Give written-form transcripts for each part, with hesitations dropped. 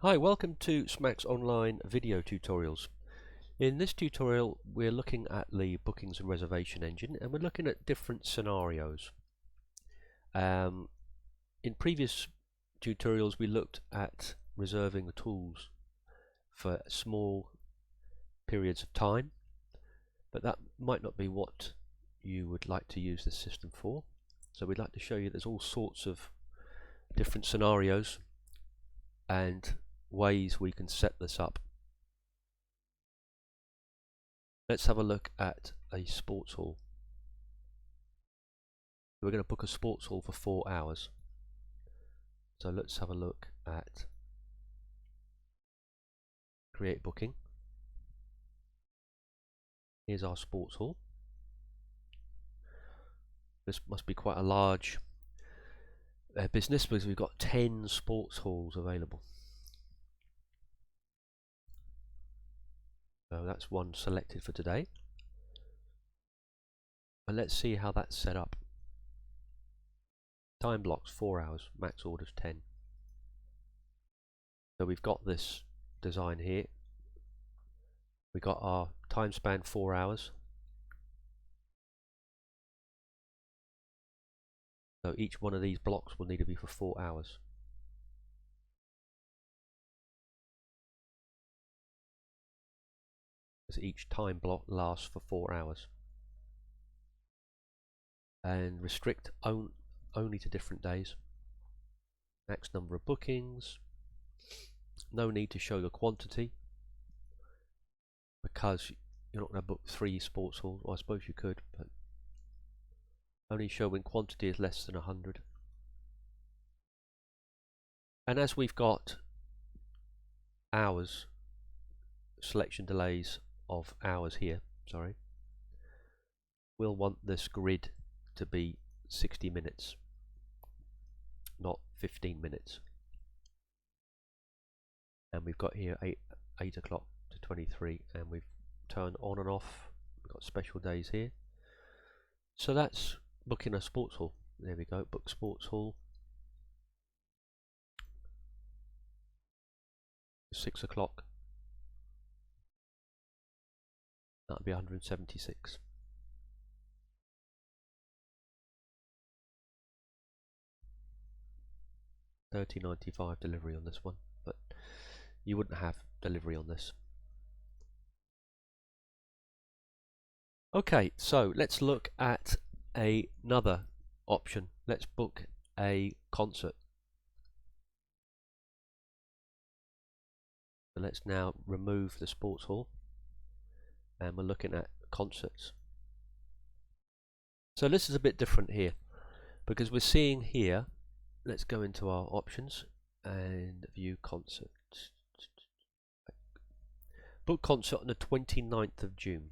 Hi, welcome to SMAC's online video tutorials. In this tutorial we're looking at the bookings and reservation engine, and we're looking at different scenarios. In previous tutorials we looked at reserving the tools for small periods of time, but that might not be what you would like to use this system for. So we'd like to show you there's all sorts of different scenarios and ways we can set this up. Let's have a look at a sports hall. We're going to book a sports hall for 4 hours. So let's have a look at create booking. Here's our sports hall. This must be quite a large business because we've got 10 sports halls available. So that's one selected for today. And let's see how that's set up. Time blocks 4 hours, max orders 10. So we've got this design here. We've got our time span 4 hours. So each one of these blocks will need to be for 4 hours. So each time block lasts for 4 hours. And restrict only to different days. Max number of bookings. No need to show the quantity because you're not going to book 3 sports halls. Well, I suppose you could, but only show when quantity is less than 100. And as we've got hours, selection delays of hours here, we'll want this grid to be 60 minutes, not 15 minutes. And we've got here 8 o'clock to 23, and we've turned on and off. We've got special days here. So that's booking a sports hall. There we go, book sports hall. 6 o'clock. That'll be 176. $30.95 delivery on this one, but you wouldn't have delivery on this. Okay, so let's look at another option. Let's book a concert. So let's now remove the sports hall, and we're looking at concerts. So this is a bit different here because we're seeing here, let's go into our options and view concert. Book concert on the 29th of June.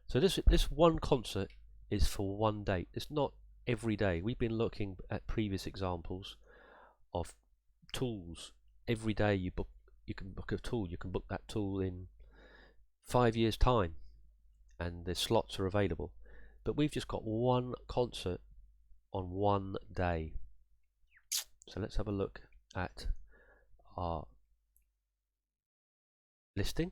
So this one concert is for one date. It's not every day. We've been looking at previous examples of tools. Every day you can book a tool. You can book that tool in 5 years' time, and the slots are available. But we've just got one concert on one day. So let's have a look at our listing.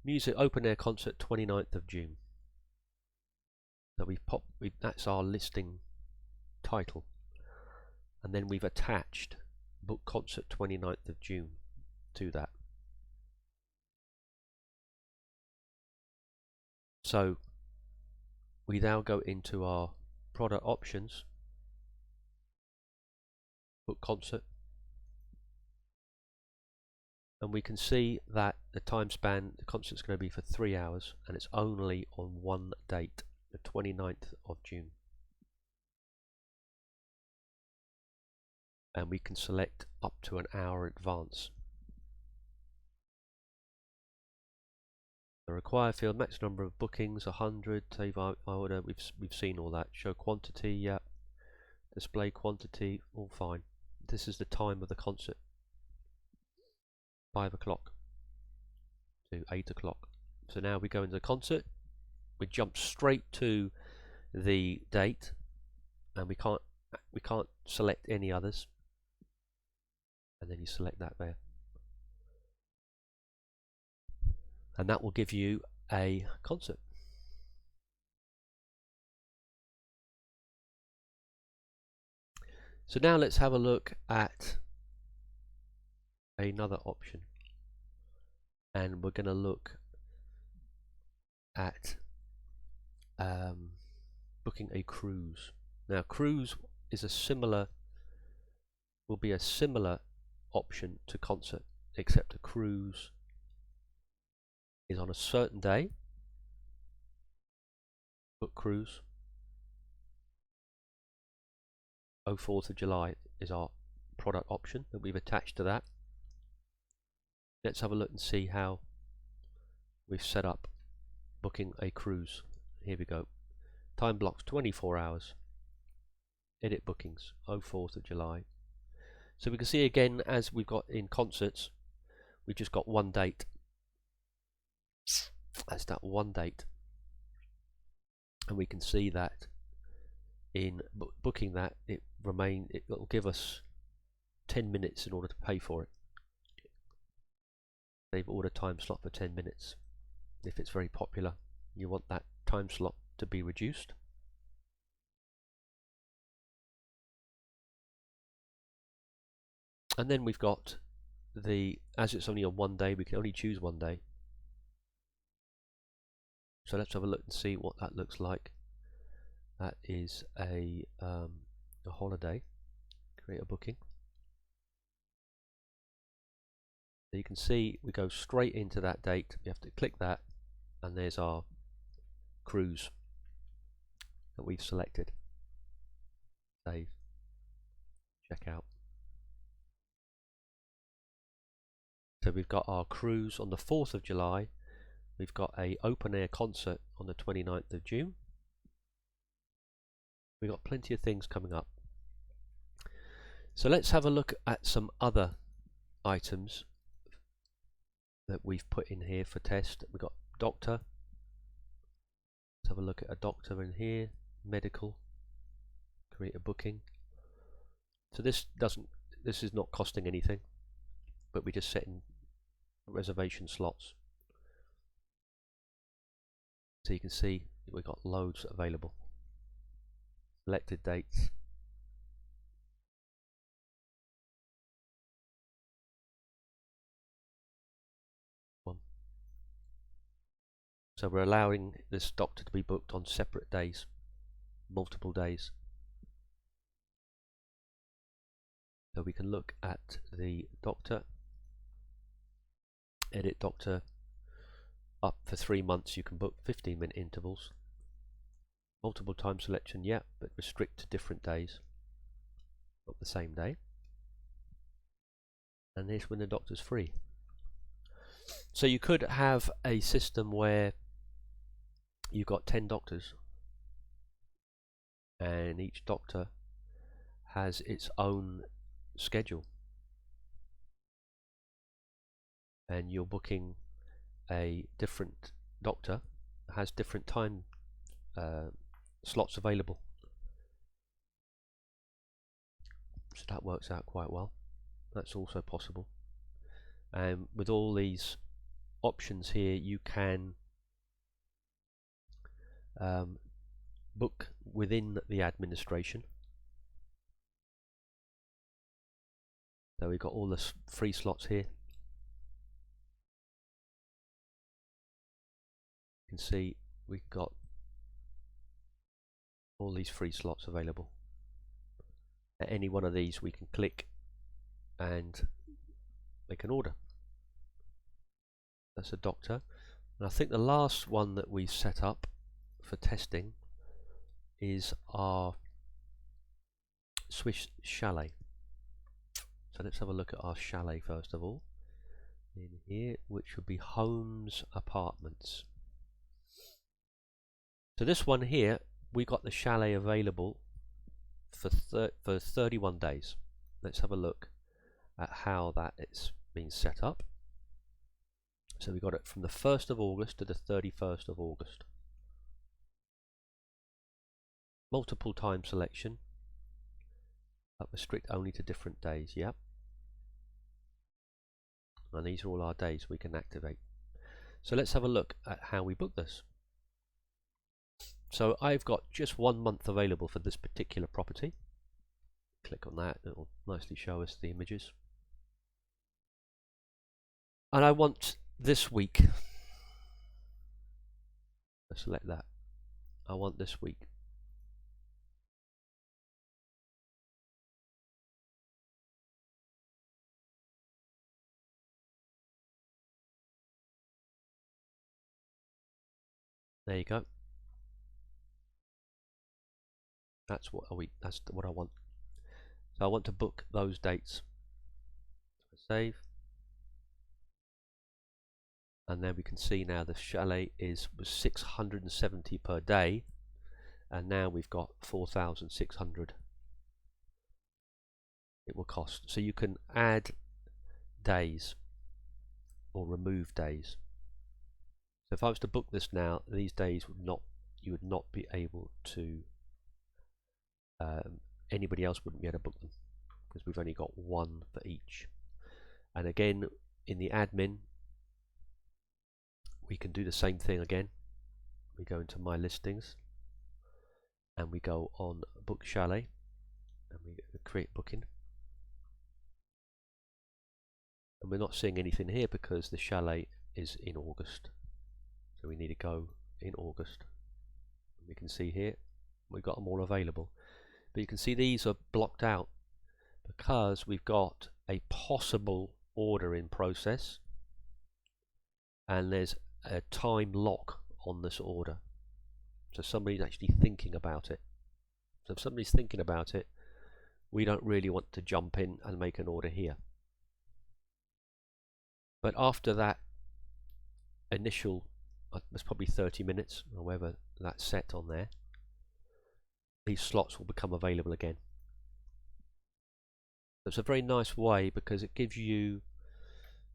Music open air concert 29th of June. So that's our listing title, and then we've attached book concert 29th of June to that. So we now go into our product options, book concert, and we can see that the time span, the concert's going to be for 3 hours, and it's only on one date, the 29th of June. And we can select up to an hour in advance. The required field, max number of bookings 100, save order, we've seen all that. Show quantity, yeah. Display quantity, all fine. This is the time of the concert, 5 o'clock to 8 o'clock. So now we go into the concert, we jump straight to the date, and we can't select any others. And then you select that there, and that will give you a concert. So now let's have a look at another option, and we're going to look at booking a cruise. Now, cruise is will be a similar option to concert, except a cruise is on a certain day. Book cruise. 4th of July is our product option that we've attached to that. Let's have a look and see how we've set up booking a cruise. Here we go. Time blocks 24 hours. Edit bookings 4th of July. So we can see again, as we've got in concerts, we've just got one date. That's that one date, and we can see that in booking that it will give us 10 minutes in order to pay for it. They've ordered time slot for 10 minutes. If it's very popular, you want that time slot to be reduced. And then we've got as it's only on one day, we can only choose one day. So let's have a look and see what that looks like. That is a holiday. Create a booking. So you can see we go straight into that date. We have to click that, and there's our cruise that we've selected. Save. Check out. So we've got our cruise on the 4th of July. We've got a open air concert on the 29th of June. We've got plenty of things coming up. So let's have a look at some other items that we've put in here for test. We've got doctor. Let's have a look at a doctor in here. Medical. Create a booking. So this is not costing anything, but we just set in reservation slots. So you can see we've got loads available. Selected dates. So we're allowing this doctor to be booked on separate days, multiple days. So we can look at the doctor, edit doctor. Up for 3 months you can book 15-minute intervals. Multiple time selection, yeah, but restrict to different days, not the same day. And here's when the doctor's free. So you could have a system where you've got 10 doctors, and each doctor has its own schedule, and you're booking a different doctor, has different time slots available. So that works out quite well. That's also possible. And with all these options here, you can book within the administration. So we've got all the free slots here. You can see we've got all these free slots available. At any one of these we can click and make an order. That's a doctor. And I think the last one that we've set up for testing is our Swiss chalet. So let's have a look at our chalet first of all. In here, which would be homes, apartments. So this one here, we got the chalet available for 31 days. Let's have a look at how that it's been set up. So we got it from the 1st of August to the 31st of August. Multiple time selection. Restrict only to different days, yep. and these are all our days we can activate. So let's have a look at how we book this. So I've got just 1 month available for this particular property. Click on that, it will nicely show us the images. And I want this week. Select that. I want this week. There you go. That's what a week. That's what I want. So I want to book those dates. Save. And then we can see now the chalet was 670 per day, and now we've got 4,600 it will cost. So you can add days or remove days. So if I was to book this now, these days you would not be able to, anybody else wouldn't be able to book them, because we've only got one for each. And again, in the admin, we can do the same thing again. We go into my listings and we go on book chalet and we create booking, and we're not seeing anything here because the chalet is in August, so we need to go in August. We can see here we've got them all available, but you can see these are blocked out because we've got a possible order in process and there's a time lock on this order, so somebody's actually thinking about it. So if somebody's thinking about it, we don't really want to jump in and make an order here. But after that initial, there's probably 30 minutes or whatever that's set on there, these slots will become available again. It's a very nice way because it gives you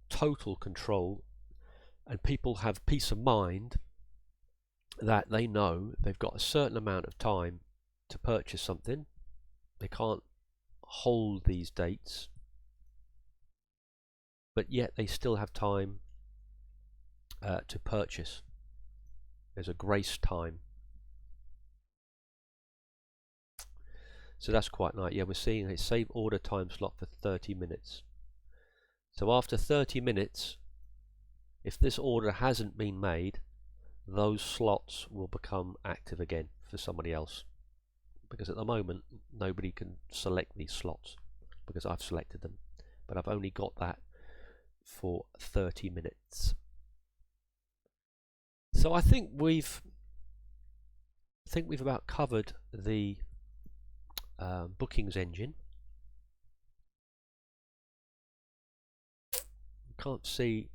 total control, and people have peace of mind that they know they've got a certain amount of time to purchase something. They can't hold these dates, but yet they still have time to purchase. There's a grace time. So that's quite nice. Yeah, we're seeing a save order time slot for 30 minutes. So after 30 minutes, if this order hasn't been made, those slots will become active again for somebody else. Because at the moment, nobody can select these slots because I've selected them. But I've only got that for 30 minutes. So I think we've about covered the bookings engine. Can't see.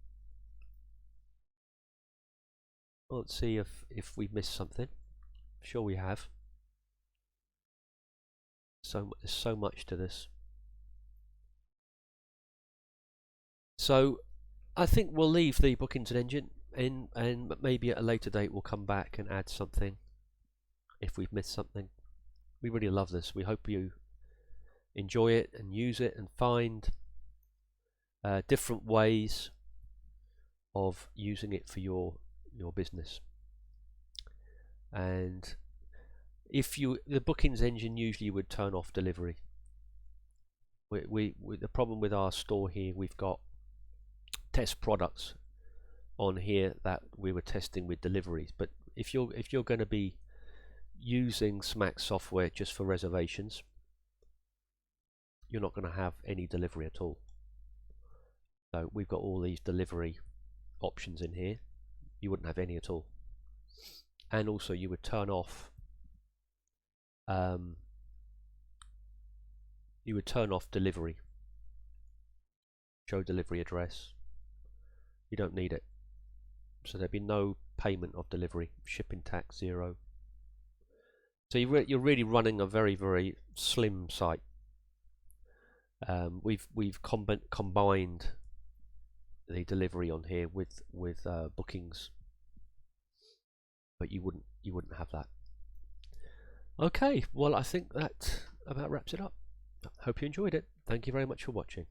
Let's see if we missed something. I'm sure we have. There's so much to this. So I think we'll leave the bookings engine in, and maybe at a later date we'll come back and add something if we've missed something. We really love this. We hope you enjoy it and use it and find different ways of using it for your business. And if the bookings engine usually would turn off delivery. The problem with our store here, we've got test products on here that we were testing with deliveries, but if you're going to be using Smack software just for reservations, you're not going to have any delivery at all. So we've got all these delivery options in here. You wouldn't have any at all. And also you would turn off delivery. Show delivery address. You don't need it. So there'd be no payment of delivery. Shipping tax 0. So you're really running a very, very slim site. We've combined the delivery on here with bookings, but you wouldn't have that. Okay, well I think that about wraps it up. Hope you enjoyed it. Thank you very much for watching.